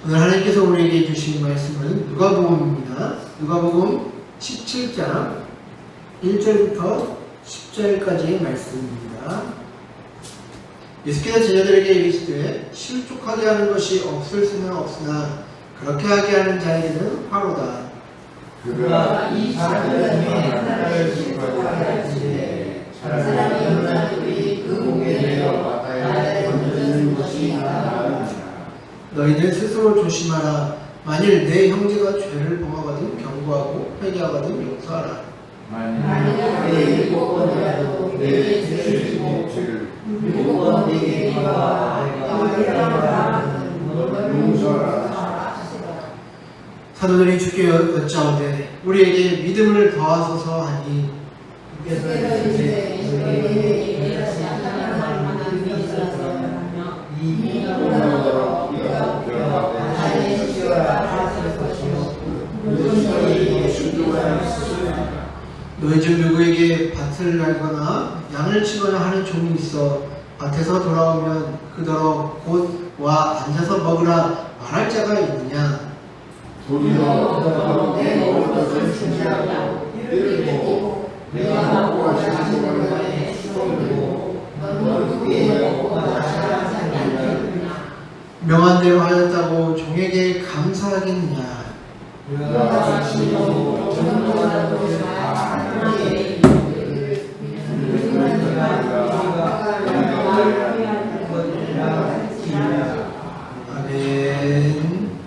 오늘 하나님께서 우리에게 주신 말씀은 누가복음입니다. 누가복음 17장 1절부터 10절까지의 말씀입니다. 예수께서 제자들에게 이르시되 실족하게 하는 것이 없을 수는 없으나 그렇게 하게 하는 자에게는 화로다. 그가 이 사람의 나라를 지켜야 할지니 사람이 연락들이 그 목에 내어 바다에 던져지는 것이 나아니라. 너희는 스스로 조심하라. 만일 내 형제가 죄를 범하거든 경고하고 회개하거든 용서하라. 만일 내 7번이라도 내 죄를 지고 7번 내게 돌아와 내가 용서하라. 사도들이 주께 여짜오되 우리에게 믿음을 더하소서 하니 주께서 이제 너희에게 다시 하나님 말씀을 믿으시라며 이 믿음으로 우리가 변화되어 다시 지어야 하실 것이요 모든 너희에게 순종할 것이라. 너희 중 누구에게 밭을 갈거나 양을 치거나 하는 종이 있어 밭에서 돌아오면 그더러 곧 와 앉아서 먹으라 말할 자가 있느냐? 도리어 내 먹을 것을 준비하고 이를 보고 내가 먹고 하시는 것에 추억이고 너는 그게 먹고 마시라 생각하느냐. 명한 대로 하였다고 종에게 감사하겠느냐? 그가 지시고 전도하는 것을 다 하나님께 아멘.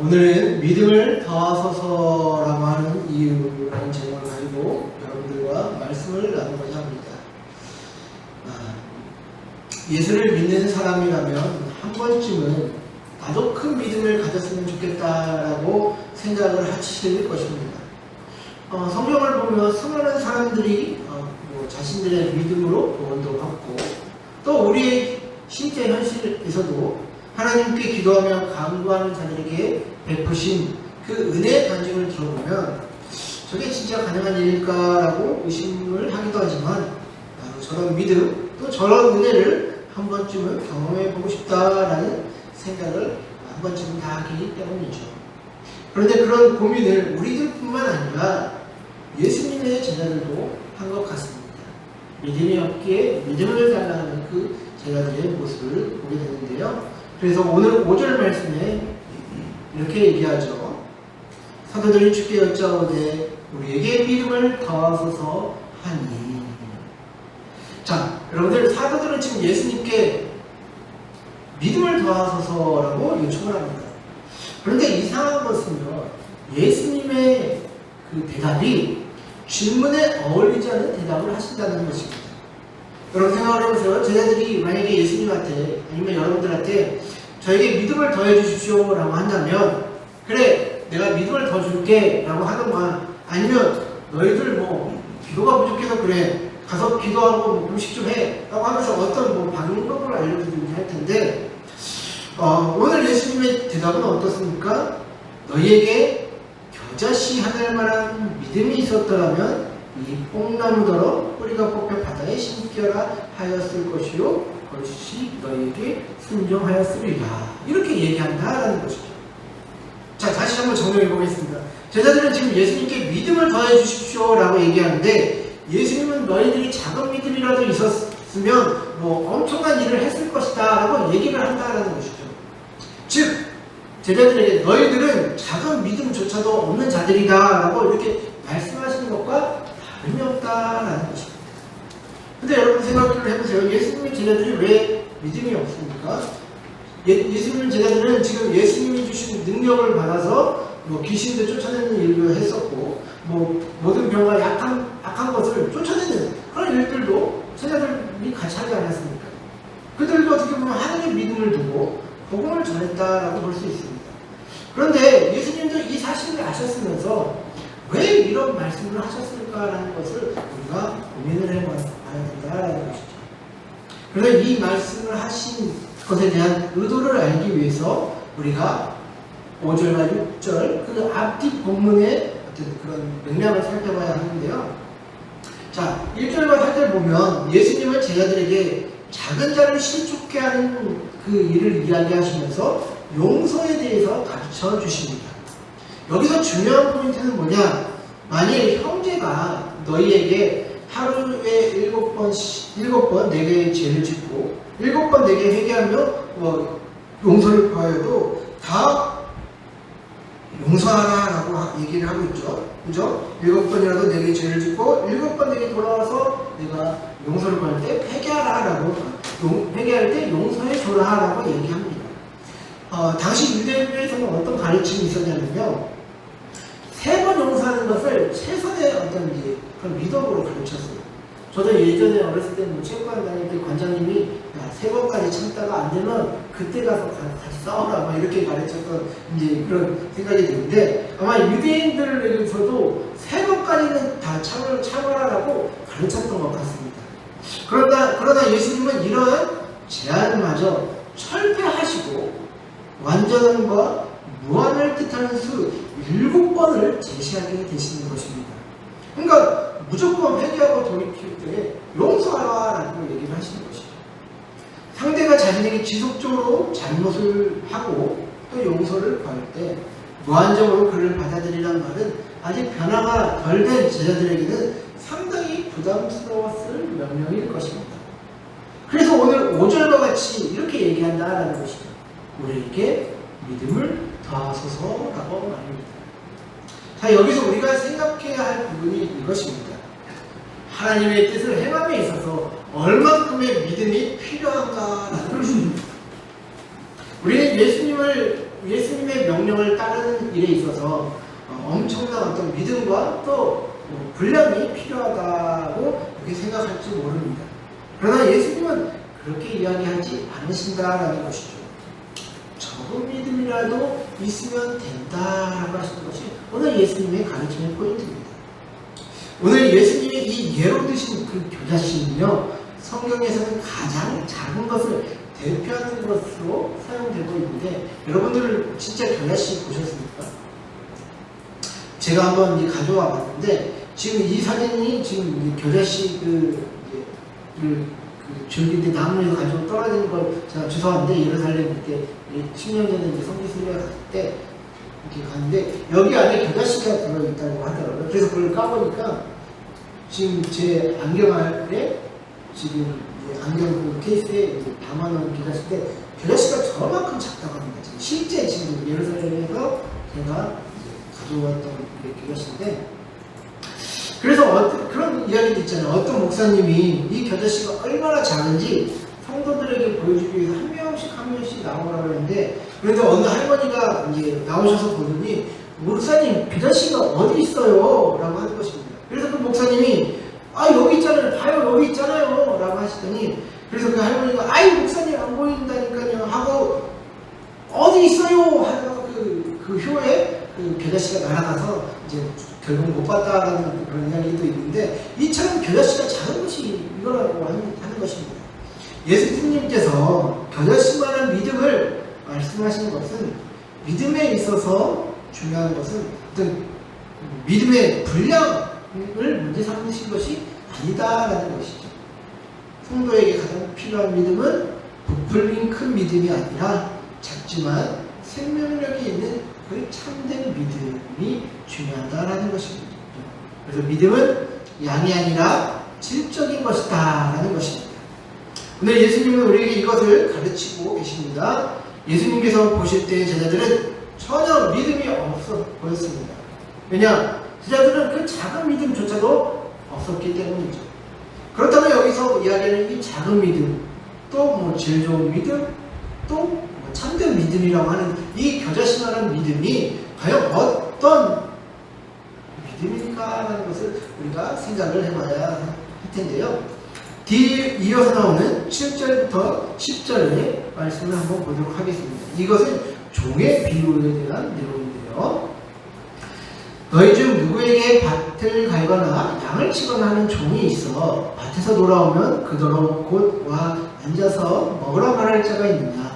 오늘은 믿음을 더하소서라고 하는 이유라는 제목을 가지고 여러분들과 말씀을 나누고자 합니다. 예수를 믿는 사람이라면 한 번쯤은 나도 큰 믿음을 가졌으면 좋겠다라고 생각을 하실 것입니다. 성경을 보면 수많은 사람들이 자신들의 믿음으로 구원도 받고 또 우리의 실제 현실에서도 하나님께 기도하며 간구하는 자들에게 베푸신 그 은혜의 간증을 들어보면 저게 진짜 가능한 일일까라고 의심을 하기도 하지만 바로 저런 믿음 또 저런 은혜를 한 번쯤은 경험해 보고 싶다라는 생각을 한 번쯤은 다 하기 때문이죠. 그런데 그런 고민을 우리들뿐만 아니라 예수님의 제자들도 한 것 같습니다. 믿음이 없기에 믿음을 달라는 그 제자들의 모습을 보게 되는데요. 그래서 오늘 5절 말씀에 이렇게 얘기하죠. 사도들이 주께 여짜오되 우리에게 믿음을 더하소서 하니. 자, 여러분들 사도들은 지금 예수님께 믿음을 더하소서라고 요청을 합니다. 그런데 이상한 것은요, 예수님의 그 대답이 질문에 어울리지 않는 대답을 하신다는 것입니다. 여러분 생각을 해보세요. 제자들이 만약에 예수님한테 아니면 여러분들한테 저에게 믿음을 더해 주십시오 라고 한다면 그래 내가 믿음을 더 줄게 라고 하던가 아니면 너희들 기도가 부족해서 그래 가서 기도하고 금식 좀 해 라고 하면서 어떤 방법을 알려주든지 할 텐데 오늘 예수님의 대답은 어떻습니까? 너희에게 겨자씨 하늘만한 믿음이 있었더라면 이 뽕나무더러 뿌리가 뽑혀 바다에 심겨라 하였을 것이요 그것이 너희에게 순종하였으리라. 이렇게 얘기한다라는 것이죠. 자, 다시 한번 정리해 보겠습니다. 제자들은 지금 예수님께 믿음을 더해 주십시오 라고 얘기하는데 예수님은 너희들이 작은 믿음이라도 있었으면 엄청난 일을 했을 것이다 라고 얘기를 한다라는 것이죠. 즉 제자들에게 너희들은 작은 믿음조차도 없는 자들이다 라고 이렇게 말씀하시는 것과 다름이 없다라는 것입니다. 근데 여러분 생각을 해보세요. 예수님의 제자들이 왜 믿음이 없습니까? 예수님 제자들은 지금 예수님이 주신 능력을 받아서 귀신도 쫓아내는 일도 했었고 모든 병과 악한 것을 쫓아내는 그런 일들도 제자들이 같이 하지 않았습니까? 그들도 어떻게 보면 하나님의 믿음을 두고 복음을 전했다라고 볼 수 있습니다. 그런데 예수님도 이 사실을 아셨으면서 왜 이런 말씀을 하셨을까라는 것을 우리가 고민을 해봐야 된다라는 것이죠. 그래서 이 말씀을 하신 것에 대한 의도를 알기 위해서 우리가 5절과 6절 그 앞뒤 본문의 어떤 그런 맥락을 살펴봐야 하는데요. 자, 1절과 4절 보면 예수님은 제자들에게 작은 자를 실족케 하는 그 일을 이야기하시면서 용서에 대해서 가르쳐 주십니다. 여기서 중요한 포인트는 뭐냐? 만일 형제가 너희에게 하루에 7번 내게 죄를 짓고 7번 내게 회개하며 용서를 구하여도 다 용서하라라고 얘기를 하고 있죠. 그죠? 7번이라도 내게 죄를 짓고 7번 내게 돌아와서 내가 용서를 구할 때 회개하라라고 회개할 때 용서해 줘라라고 얘기합니다. 당시 유대교에서는 어떤 가르침이 있었냐면요. 3번 용서하는 것을 최선의 어떤 이제 그런 미덕으로 가르쳤어요. 저도 예전에 어렸을 때 체육관 다닐 때 관장님이 3번까지 참다가 안 되면 그때 가서 같이 싸워라 막 이렇게 가르쳤던 이제 그런 생각이 드는데 아마 유대인들에게서도 3번까지는 다 참아라라고 가르쳤던 것 같습니다. 그러나 예수님은 이런 제안마저 철폐하시고 완전함과 무한을 뜻하는 수 7번을 제시하게 되시는 것입니다. 그러니까 무조건 회개하고 돌이킬 때 용서하라라고 얘기를 하시는 것이죠. 상대가 자신에게 지속적으로 잘못을 하고 또 용서를 구할 때 무한적으로 그를 받아들이라는 말은 아직 변화가 덜 된 제자들에게는 상당히 부담스러웠을 명령일 것입니다. 그래서 오늘 5절과 같이 이렇게 얘기한다라는 것이죠. 우리에게 믿음을 더하소서라고 말합니다. 자, 여기서 우리가 생각해야 할 부분이 이것입니다. 하나님의 뜻을 행함에 있어서 얼만큼의 믿음이 필요한가라는 것입니다. 우리는 예수님의 명령을 따르는 일에 있어서 엄청난 어떤 믿음과 또 분량이 필요하다고 그렇게 생각할지 모릅니다. 그러나 예수님은 그렇게 이야기하지 않으신다라는 것이죠. 적은 믿음이라도 있으면 된다라고 하시는 것이 오늘 예수님의 가르침의 포인트입니다. 오늘 예수님의 이 예로 드신 그 겨자씨는요, 성경에서는 가장 작은 것을 대표하는 것으로 사용되고 있는데, 여러분들 진짜 겨자씨 보셨습니까? 제가 한번 이제 가져와 봤는데, 지금 이 사진이 지금 겨자씨 줄기인데 나무에서 가지고 떨어지는 걸 제가 주워왔는데, 예루살렘 그때 10년 전에 이제 성지순례 갔을 때 이렇게 갔는데 여기 안에 겨자씨가 들어있다고 하더라고요. 그래서 그걸 까보니까 지금 제 안경 안에 지금 안경 그 케이스에 이제 담아놓은 겨자씨인데 겨자씨가 저만큼 작다고 합니다. 실제 지금 예루살렘에서 제가 가져왔던 겨자씨인데, 그래서 그런 이야기도 있잖아요. 어떤 목사님이 이 겨자씨가 얼마나 작은지 성도들에게 보여주기 위해서 한 명씩 나오라고 했는데, 그런데 어느 할머니가 이제 나오셔서 보더니 목사님 겨자씨가 어디 있어요? 라고 하는 것입니다. 그래서 그 목사님이 여기 있잖아요. 봐요. 여기 있잖아요. 라고 하시더니, 그래서 그 할머니가 목사님 안 보인다니까요 하고 어디 있어요? 하다가 그 효에 그 겨자씨가 날아가서 이제 결국 못 봤다라는 그런 이야기도 있는데, 이처럼 겨자씨가 작은 것이 이거라고 하는 것입니다. 예수님께서 겨자씨만한 믿음을 말씀하시는 것은 믿음에 있어서 중요한 것은 어떤 믿음의 분량을 문제 삼으신 것이 아니다라는 것이죠. 성도에게 가장 필요한 믿음은 부풀린 큰 믿음이 아니라 작지만 생명력이 있는 그 참된 믿음이 중요하다라는 것입니다. 그래서 믿음은 양이 아니라 질적인 것이다 라는 것입니다. 오늘 예수님은 우리에게 이것을 가르치고 계십니다. 예수님께서 보실 때 제자들은 전혀 믿음이 없어 보였습니다. 왜냐? 제자들은 그 작은 믿음조차도 없었기 때문이죠. 그렇다면 여기서 이야기하는 이 작은 믿음, 또 제일 좋은 믿음, 또 참된 믿음이라고 하는 이 겨자씨만한 믿음이 과연 어떤 믿음일까라는 것을 우리가 생각을 해봐야 할 텐데요. 뒤에 이어서 나오는 7절부터 10절의 말씀을 한번 보도록 하겠습니다. 이것은 종의 비유에 대한 내용인데요. 너희 중 누구에게 밭을 갈거나 양을 치거나 하는 종이 있어 밭에서 돌아오면 그더러 곧 와 앉아서 먹으라 말할 자가 있느냐?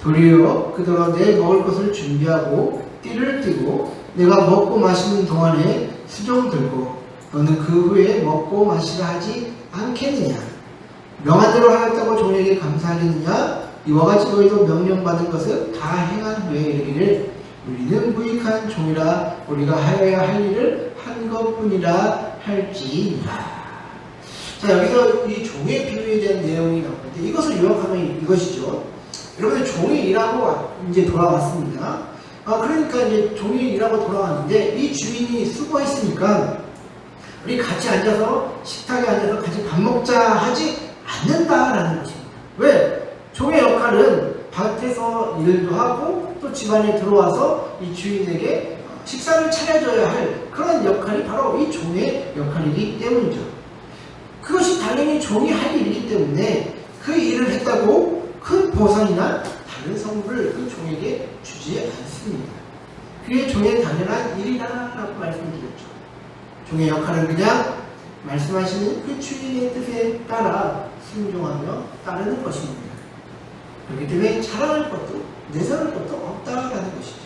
도리어 그더러 내 먹을 것을 준비하고 띠를 띠고 내가 먹고 마시는 동안에 수종 들고 너는 그 후에 먹고 마시라 하지 않겠느냐? 명한 대로 하였다고 종에게 감사하겠느냐? 이와 같이 너희도 명령받은 것을 다 행한 후에 이르기를 우리는 무익한 종이라 우리가 하여야 할 일을 한 것뿐이라 할지니라. 자, 여기서 이 종의 비유에 대한 내용이 나오는데 이것을 요약하면 이것이죠. 여러분들 종이 일하고 이제 돌아왔습니다. 그러니까 이제 종이 일하고 돌아왔는데 이 주인이 수고했으니까 우리 같이 앉아서 식탁에 앉아서 같이 밥 먹자 하지 않는다라는 것입니다. 왜? 종의 역할은 밭에서 일도 하고 또 집안에 들어와서 이 주인에게 식사를 차려줘야 할 그런 역할이 바로 이 종의 역할이기 때문이죠. 그것이 당연히 종이 할 일이기 때문에 그 일을 했다고 큰 보상이나 다른 선물을 그 종에게 주지 않습니다. 그게 종의 당연한 일이라고 말씀드렸죠. 종의 역할은 그냥 말씀하시는 그 주인의 뜻에 따라 순종하며 따르는 것입니다. 그렇기 때문에 자랑할 것도 내세울 것도 없다라는 것이죠.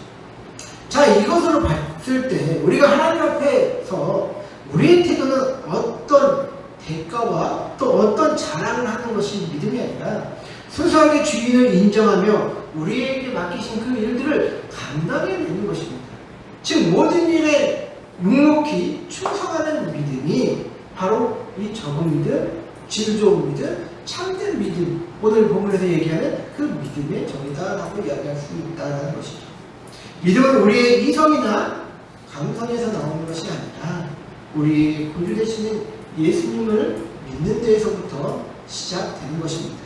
자, 이것으로 봤을 때 우리가 하나님 앞에서 우리의 태도는 어떤 대가와 또 어떤 자랑을 하는 것이 믿음이 아니라 순수하게 주인을 인정하며 우리에게 맡기신 그 일들을 감당해내는 것입니다. 즉 모든 일에 묵묵히 충성하는 믿음이 바로 이 적은 믿음, 질 좋은 믿음, 참된 믿음, 오늘 본문에서 얘기하는 그 믿음의 정의다라고 이야기할 수 있다는 것이죠. 믿음은 우리의 이성이나 감성에서 나오는 것이 아니라 우리 구주 되시는 예수님을 믿는 데에서부터 시작되는 것입니다.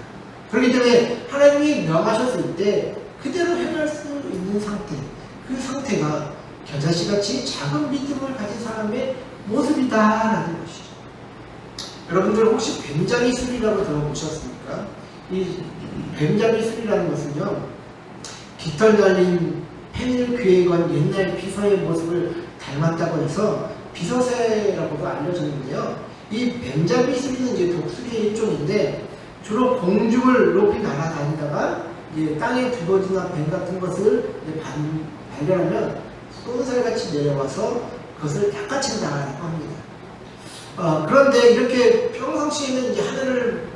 그렇기 때문에 하나님이 명하셨을 때 그대로 행할 수 있는 상태, 그 상태가 겨자씨같이 작은 믿음을 가진 사람의 모습이다라는 것이죠. 여러분들 혹시 뱀장이 술이라고 들어보셨습니까? 이 뱀장이 술이라는 것은요, 깃털 달린 페닐귀에건 옛날 비서의 모습을 닮았다고 해서 비서새라고도 알려졌는데요. 이 뱀장이 술이는 이제 독수리의 일종인데 주로 공중을 높이 날아다니다가 이제 땅에 두더지나 뱀 같은 것을 발견하면 쏜살같이 내려와서 그것을 낚아챈다고 합니다. 그런데 이렇게 평상시에는 이제 하늘을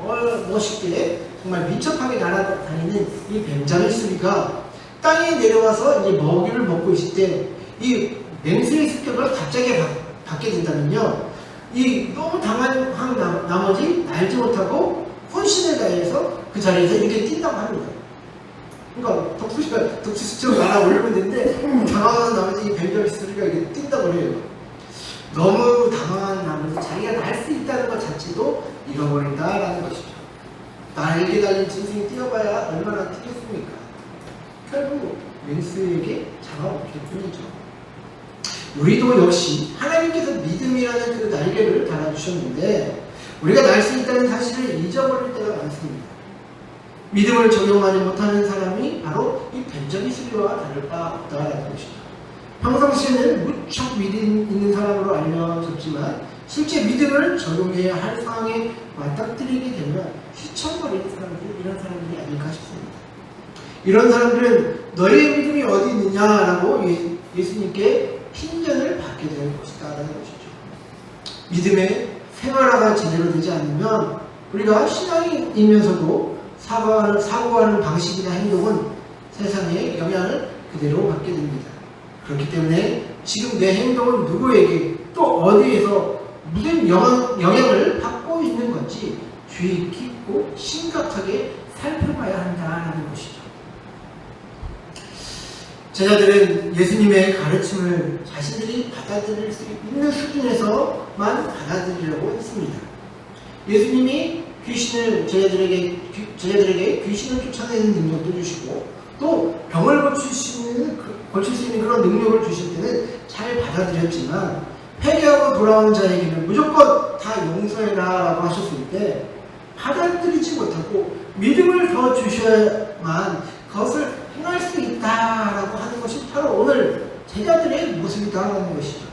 멋있게 정말 민첩하게 날아다니는 이 뱀장이 수리가 땅에 내려와서 이제 먹이를 먹고 있을 때 이 맹수의 습격을 갑자기 받게 된다면요, 이 너무 당한 나머지 날지 못하고 혼신을 다해서 그 자리에서 이렇게 뛴다고 합니다. 그러니까 독수리처럼 날아올리고 있는데 당황한 나머지 이 뱀장이 수리가 이렇게 뛴다고 해요. 너무 당황한 나머지 자기가 날 수 있다는 것 자체도 잃어버린다라는 것이죠. 날개 달린 짐승이 뛰어봐야 얼마나 뛰겠습니까? 결국 맹수에게 잡아먹힐 뿐이죠. 우리도 역시 하나님께서 믿음이라는 그 날개를 달아주셨는데 우리가 날 수 있다는 사실을 잊어버릴 때가 많습니다. 믿음을 적용하지 못하는 사람이 바로 이 뱀장이 수리와 다를 바 없다라는 것이죠. 평상시에는 무척 믿음 있는 사람으로 알려졌지만 실제 믿음을 적용해야 할 상황에 맞닥뜨리게 되면 휘청거리는 사람들이 이런 사람들이 아닐까 싶습니다. 이런 사람들은 너희의 믿음이 어디 있느냐라고 예수님께 핀잔을 받게 될 것이다 라는 것이죠. 믿음의 생활화가 제대로 되지 않으면 우리가 신앙이면서도 사고하는 방식이나 행동은 세상에 영향을 그대로 받게 됩니다. 그렇기 때문에 지금 내 행동은 누구에게 또 어디에서 무슨 영향을 받고 있는 건지 주의 깊고 심각하게 살펴봐야 한다는 것이죠. 제자들은 예수님의 가르침을 자신들이 받아들일 수 있는 수준에서만 받아들이려고 했습니다. 예수님이 제자들에게 귀신을 쫓아내는 능력도 주시고 또 병을 고칠 수 있는 그런 능력을 주실 때는 잘 받아들였지만 회개하고 돌아온 자에게는 무조건 다 용서해라 라고 하셨을 때 받아들이지 못하고 믿음을 더 주셔야만 그것을 행할 수 있다라고 하는 것이 바로 오늘 제자들의 모습이다라는 것이죠.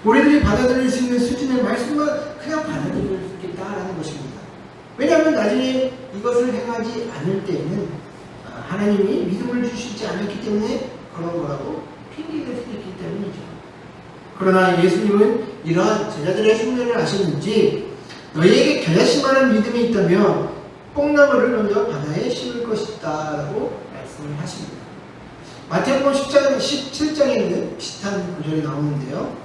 우리들이 받아들일 수 있는 수준의 말씀만 그냥 받아들일 수 있겠다라는 것입니다. 왜냐하면 나중에 이것을 행하지 않을 때에는 하나님이 믿음을 주시지 않았기 때문에 그런 거라고 핑계댈 수 있기 때문이죠. 그러나 예수님은 이러한 제자들의 숙면을 아셨는지 너희에게 겨자씨만한 믿음이 있다면 뽕나무를 먼저 바다에 심을 것이다 라고 말씀을 하십니다. 마태복음 17장에는 비슷한 구절이 나오는데요.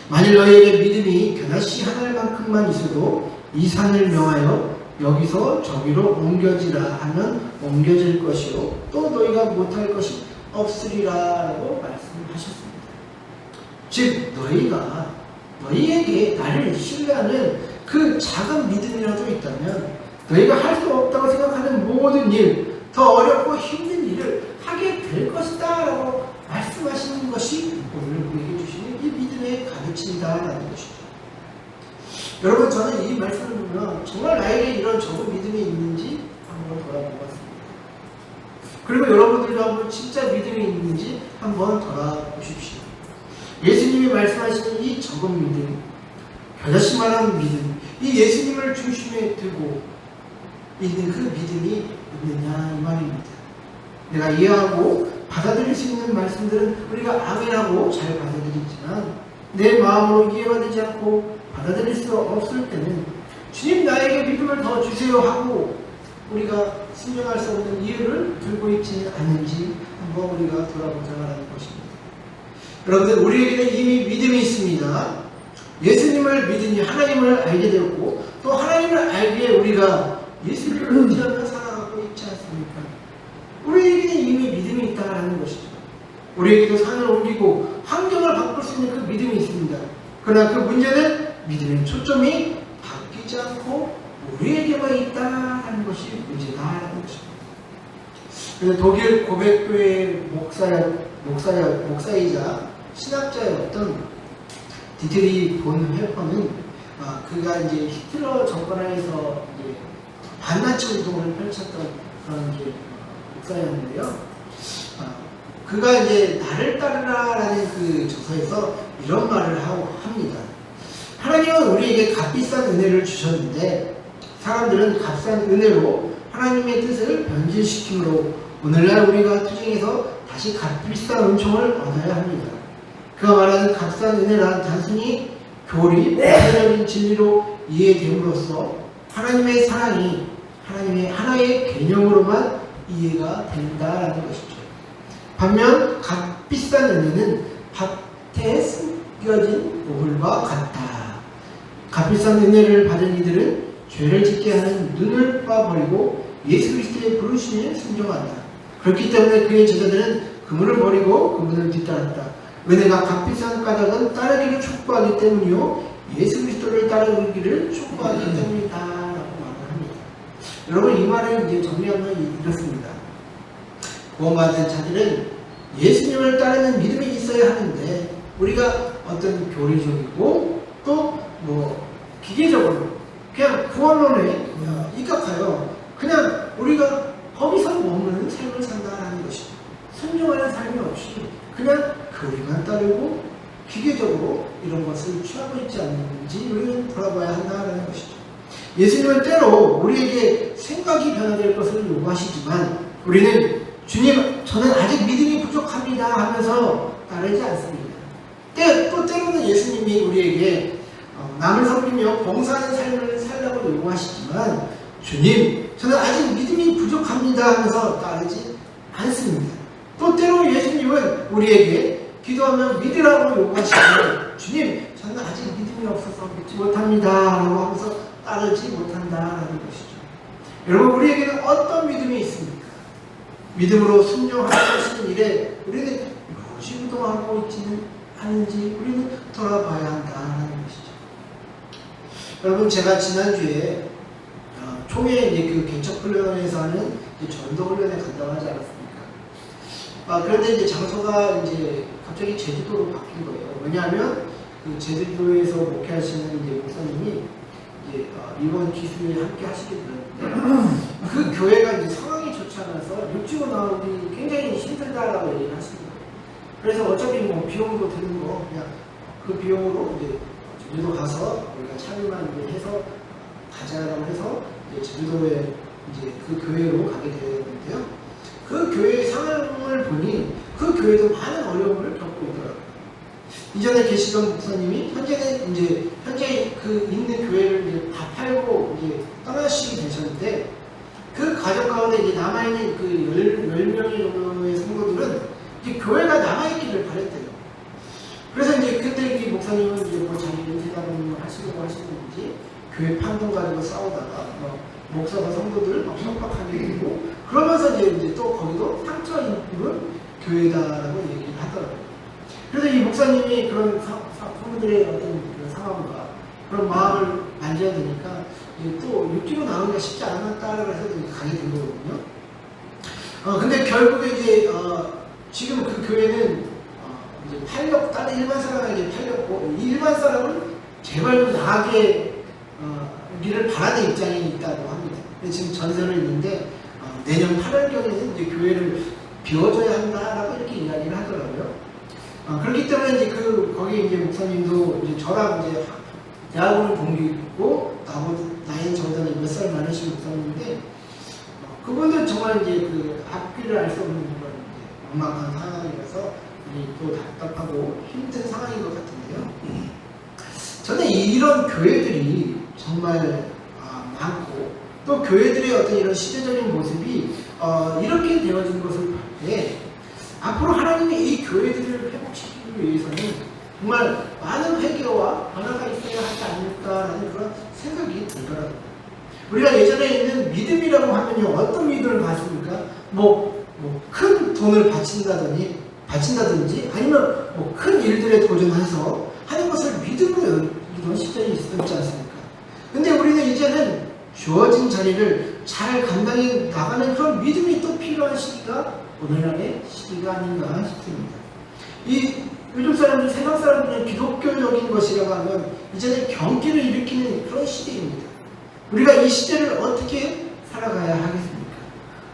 만일 너희에게 믿음이 겨자씨 한 알만큼만 있어도 이 산을 명하여 여기서 저기로 옮겨지라 하면 옮겨질 것이요 또 너희가 못할 것이 없으리라 라고 말씀하셨습니다. 즉 너희에게 나를 신뢰하는 그 작은 믿음이라도 있다면 너희가 할 수 없다고 생각하는 모든 일, 더 어렵고 힘든 일을 하게 될 것이다 라고 말씀하시는 것이 오늘 우리에게 주시는 이 믿음의 가르침이다라는 것이죠. 여러분, 저는 이 말씀을 보면 정말 나에게 이런 적은 믿음이 있는지 한번 돌아보았습니다. 그리고 여러분들도 한번 진짜 믿음이 있는지 한번 돌아보십시오. 예수님이 말씀하시는 이 적은 믿음, 겨자씨만한 믿음, 이 예수님을 중심에 두고 있는 그 믿음이 있느냐 이 말입니다. 내가 이해하고 받아들일 수 있는 말씀들은 우리가 아멘하고 잘 받아들이지만 내 마음으로 이해가 되지 않고 받아들일 수 없을 때는 주님 나에게 믿음을 더 주세요 하고 우리가 순종할 수 없는 이유를 들고 있지 않은지 한번 우리가 돌아보자라는 것입니다. 여러분들, 우리에게는 이미 믿음이 있습니다. 예수님을 믿으니 하나님을 알게 되었고 또 하나님을 알기에 우리가 예수님을 의지하며 살아가고 있지 않습니까? 우리에게는 이미 믿음이 있다는 것이죠. 우리에게도 산을 옮기고 환경을 바꿀 수 있는 그 믿음이 있습니다. 그러나 그 문제는 믿음의 초점이 바뀌지 않고 우리에게만 있다는 것이 문제다라는 것입니다. 그래서 독일 고백교회 목사이자 신학자였던 디트리 본 헬퍼는 그가 이제 히틀러 정권 하에서 이제 반나치 운동을 펼쳤던 그런 이제 목사였는데요. 그가 이제 나를 따르라라는 그 저서에서 이런 말을 합니다. 하나님은 우리에게 값비싼 은혜를 주셨는데 사람들은 값싼 은혜로 하나님의 뜻을 변질시키므로 오늘날 우리가 투쟁해서 다시 값비싼 은총을 얻어야 합니다. 그가 말하는 값싼 은혜란 단순히 교리, 본질적인 진리로 이해됨으로써 하나님의 사랑이 하나님의 하나의 개념으로만 이해가 된다라는 것이죠. 반면 값비싼 은혜는 밭에 숨겨진 보물과 같다. 값비싼 은혜를 받은 이들은 죄를 짓게 하는 눈을 빠버리고 예수 그리스도의 부르심에 순종한다. 그렇기 때문에 그의 제자들은 그물을 버리고 그분을 뒤따랐다. 은혜가 값비싼 까닭은 따르기를 촉구하기 때문이요 예수 그리스도를 따르기를 촉구하기 때문이다 라고 말을 합니다. 여러분, 이 말을 이제 정리하면 이렇습니다. 구원받은 자들은 예수님을 따르는 믿음이 있어야 하는데 우리가 어떤 교리적이고 또 기계적으로 그냥 구원론에 입각하여 그냥 우리가 거기서 머무는 삶을 산다라는 것이죠. 순종하는 삶이 없이 그냥 교리만 따르고 기계적으로 이런 것을 취하고 있지 않는지 우리는 돌아봐야 한다는 것이죠. 예수님은 때로 우리에게 생각이 변화될 것을 요구하시지만 우리는 주님, 저는 아직 믿음이 부족합니다 하면서 따르지 않습니다. 또 때로는 예수님이 우리에게 남을 섬기며 봉사하는 삶을 살라고 요구하시지만 주님, 저는 아직 믿음이 부족합니다 하면서 따르지 않습니다. 또 때로 예수님은 우리에게 기도하며 믿으라고 요구하시지만 주님, 저는 아직 믿음이 없어서 믿지 못합니다 라고 하면서 따르지 못한다라는 것이죠. 여러분, 우리에게는 어떤 믿음이 있습니까? 믿음으로 순종하시는 일에 우리는 요지부동하고 있지는 않은지 우리는 돌아봐야 한다는 것이죠. 여러분, 제가 지난주에 총회 그 개척훈련에서 하는 전도훈련에 간다고 하지 않았습니까? 그런데 이제 장소가 이제 갑자기 제주도로 바뀐 거예요. 왜냐하면 그 제주도에서 목회하시는 이제 목사님이 이제 이번 기수에 함께 하시게 되었는데 그 교회가 이제 상황이 좋지 않아서 육지로 나오기 굉장히 힘들다라고 얘기를 하십니다. 그래서 어차피 비용도 드는 거 그냥 그 비용으로 이제 제주도 가서 우리가 참여만 이제 해서 가자라고 해서 이제 제주도에 이제 그 교회로 가게 되었는데요. 그 교회의 상황을 보니 그 교회도 많은 어려움을 겪고 있더라고요. 이전에 계시던 목사님이 현재 그 있는 교회를 이제 다 남아있는 그 10명의 정도의 성도들은 이제 교회가 남아있기를 바랬대요. 그래서 이제 그때 이 목사님은 이제 뭐 자기 인생을 하시려고 하시는지 교회 판돈 가지고 싸우다가 목사가 성도들을 막 협박하게 되고 그러면서 이제 또 거기도 상처 입은 교회다라고 얘기를 하더라고요. 그래서 이 목사님이 그런 성도들의 어떤 그 상황과 그런 마음을 만져야 되니까 이제 또 육지로 나오기가 쉽지 않았다라고 해서 가게 된 거거든요. 근데 결국에 이제 지금 그 교회는 이제 다른 일반 사람에게 팔렸고 일반 사람은 제발 나게 우리를 바라는 입장에 있다고 합니다. 지금 전설을 있는데 내년 8월경에는 이제 교회를 비워줘야 한다라고 이렇게 이야기를 하더라고요. 그렇기 때문에 이제 거기 이제 목사님도 이제 저랑 이제 대학원을 동기고 나이 저보다 몇 살 많으신 목사님인데 그분들 정말 이제 그 앞길을 알 수 없는 그런 막막한 상황이라서 또 답답하고 힘든 상황인 것 같은데요. 저는 이런 교회들이 정말 많고 또 교회들의 어떤 이런 시대적인 모습이 이렇게 되어진 것을 볼 때 앞으로 하나님의 이 교회들을 회복시키기 위해서는 정말 많은 회개와 변화가 있어야 하지 않을까라는 그런 생각이 들더라고요. 우리가 예전에 있는 믿음이라고 하면요, 어떤 믿음을 받습니까? 큰 돈을 바친다든지 아니면 큰 일들에 도전해서 하는 것을 믿음으로 이루는 시절이 있었지 않습니까? 근데 우리는 이제는 주어진 자리를 잘 감당해 나가는 그런 믿음이 또 필요한 시기가 오늘날의 시기가 아닌가 싶습니다. 요즘 사람들, 세상 사람들은 기독교적인 것이라고 하면 이제는 경기를 일으키는 그런 시대입니다. 우리가 이 시대를 어떻게 살아가야 하겠습니까?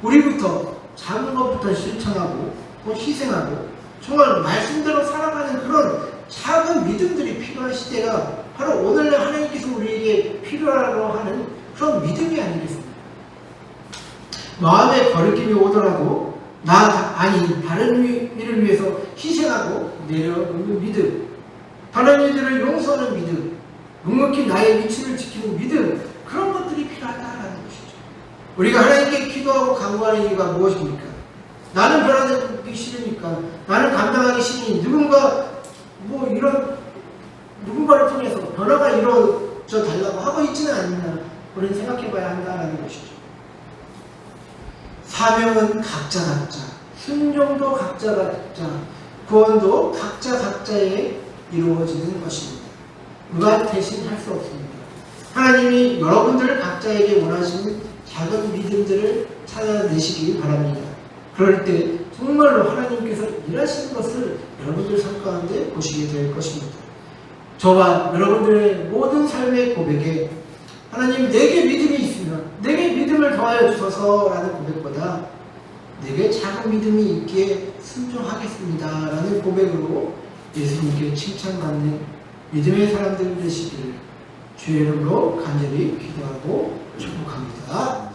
우리부터 작은 것부터 실천하고 또 희생하고 정말 말씀대로 살아가는 그런 작은 믿음들이 필요한 시대가 바로 오늘날 하나님께서 우리에게 필요하다고 하는 그런 믿음이 아니겠습니까? 마음의 거리낌이 오더라도 다른 일을 위해서 희생하고 내려오는 믿음, 다른 이들을 용서하는 믿음, 묵묵히 나의 위치를 지키는 믿음, 그런 것들이 필요하다라는 것이죠. 우리가 하나님께 기도하고 간구하는 이유가 무엇입니까? 나는 변화되기 싫으니까, 나는 감당하기 싫으니 누군가를 통해서 변화가 이루어져 달라고 하고 있지는 않느냐, 우리는 생각해 봐야 한다는 것이죠. 사명은 각자, 순종도 각자, 구원도 각자에 이루어지는 것입니다. 누가 대신 할 수 없습니다. 하나님이 여러분들 각자에게 원하시는 작은 믿음들을 찾아내시기 바랍니다. 그럴 때 정말로 하나님께서 일하시는 것을 여러분들 삶 가운데 보시게 될 것입니다. 저와 여러분들의 모든 삶의 고백에 하나님 내게 믿음이 있으면 내게 믿음을 더하여 주소서라는 고백보다 내게 작은 믿음이 있기에 순종하겠습니다 라는 고백으로 예수님께 칭찬받는 믿음의 사람들 되시기를 주의 이름으로 간절히 기도하고 축복합니다.